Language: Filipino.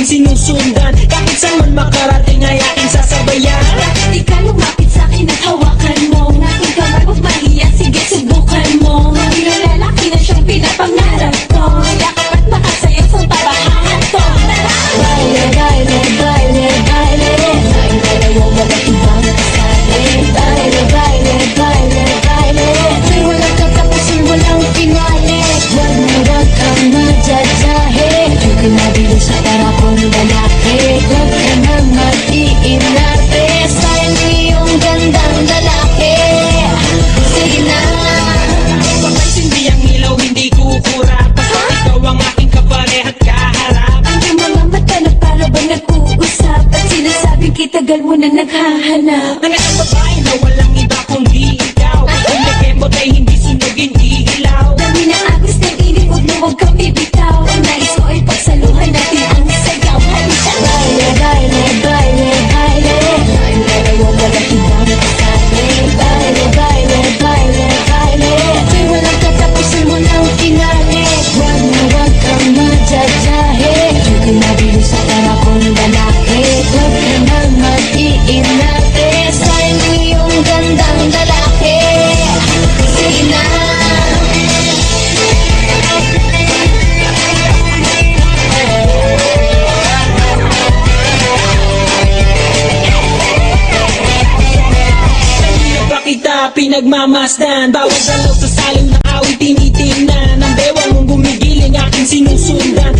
sinusundan. Kahit saan man makarating ay aking sasabayan. Bakit di ka lumapit sa'kin at hawakan mo ang aking kamay? Huwag mahiya, sige subukan mo. Mayroong lalaki na siyang pinapangarap ko. Yakap at makasayaw sa tabahan to. Baile, baile, baile, baile. Tayong dalawang walang ibang kasali. Baile, baile, baile, baile. May walang katapusan, walang pinali. Huwag na huwag kang madadahe. Huwag ka nabilo sa parapong lalaki. Huwag ka nang mag-iinarte. Sayang iyong gandang lalaki. Sige na. Bakit hindi ang ilaw, hindi kukura. Basta ikaw ang aking kaparehat kaharap. Ang iyong mga mata na para bang nag-uusap. At sinasabing kitagal mo na naghahanap. Ang isang babae na walang iba kundi ikaw. Ang nakemot ay hindi sunugin iilaw. Dami na agos ng init, huwag na huwag kang bibitaw. Ang nais ko ay pagsaluhan natin ang sayaw. Halika. Baile, baile, baile, baile. Tayong dalawang walang ibang kasali. Baile, baile, baile, baile. Di walang katapusan, walang pinali. Huwag na huwag kang madadahe. Huwag ka nabilo sa parapong lalaki. Huwag ka nang mag-iinarte. Sayang iyong gandang lalaki. Sige na. Kanina pa kita pinagmamasdan. Bawat dalaw sa salim na awit tinitingnan. Ang bewang mong gumigiling aking sinusundan.